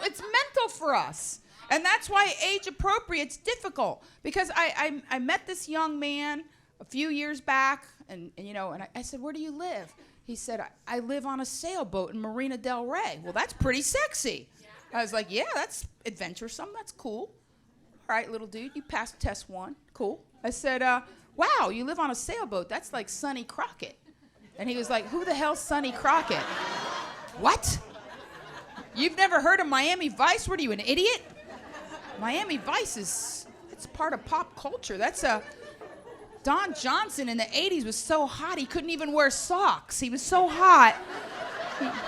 it's mental for us. And that's why age appropriate's difficult. Because I met this young man a few years back, and I said, where do you live? He said, I live on a sailboat in Marina del Rey. Well, that's pretty sexy. I was like, yeah, that's adventuresome. That's cool. All right, little dude, you passed test 1. Cool. I said, wow, you live on a sailboat. That's like Sonny Crockett. And he was like, who the hell's Sonny Crockett? What? You've never heard of Miami Vice? What are you, an idiot? Miami Vice it's part of pop culture. That's Don Johnson in the 80s was so hot he couldn't even wear socks. He was so hot,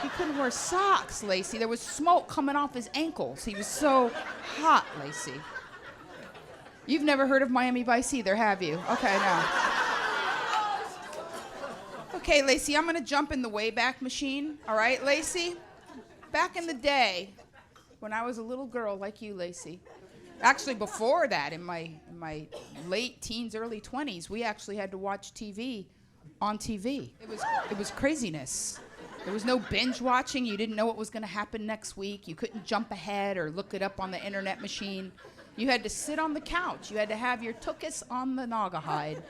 he couldn't wear socks, Lacey. There was smoke coming off his ankles. He was so hot, Lacey. You've never heard of Miami Vice either, have you? Okay, no. Okay, Lacey, I'm gonna jump in the Wayback Machine. All right, Lacey? Back in the day, when I was a little girl like you, Lacey, actually before that, in my late teens, early 20s, we actually had to watch TV on TV. It was craziness. There was no binge watching. You didn't know what was gonna happen next week. You couldn't jump ahead or look it up on the internet machine. You had to sit on the couch. You had to have your tuchus on the Naugahyde.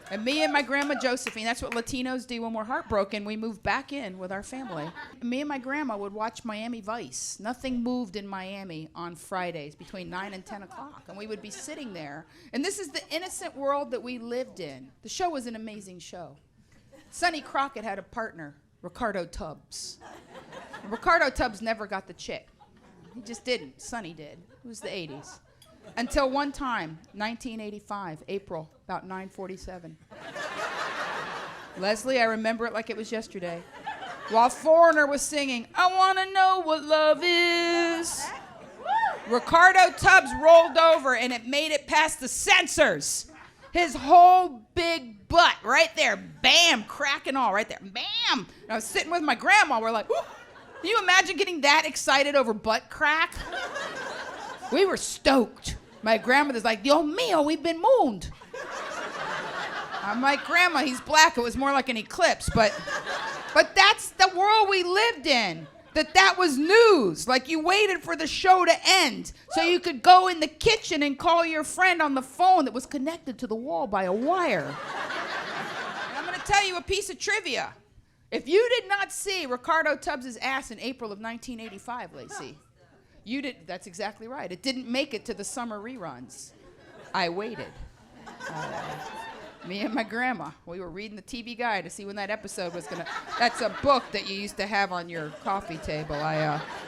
And me and my grandma Josephine, that's what Latinos do when we're heartbroken. We move back in with our family. Me and my grandma would watch Miami Vice. Nothing moved in Miami on Fridays between 9 and 10 o'clock. And we would be sitting there. And this is the innocent world that we lived in. The show was an amazing show. Sonny Crockett had a partner, Ricardo Tubbs. Ricardo Tubbs never got the chick. He just didn't. Sonny did. It was the 80s. Until one time, 1985, April, about 9:47. Leslie, I remember it like it was yesterday. While Foreigner was singing, I wanna know what love is, Ricardo Tubbs rolled over and it made it past the censors. His whole big butt right there, bam, cracking all right there, bam. And I was sitting with my grandma, we're like, whoo. Can you imagine getting that excited over butt crack? We were stoked. My grandmother's like, Dios mío, we've been mooned. I'm like, Grandma, he's black. It was more like an eclipse, but that's the world we lived in. That was news. Like you waited for the show to end so you could go in the kitchen and call your friend on the phone that was connected to the wall by a wire. And I'm gonna tell you a piece of trivia. If you did not see Ricardo Tubbs' ass in April of 1985, Lacey, you did. That's exactly right. It didn't make it to the summer reruns. I waited. Me and my grandma, we were reading the TV Guide to see when that episode was gonna. That's a book that you used to have on your coffee table.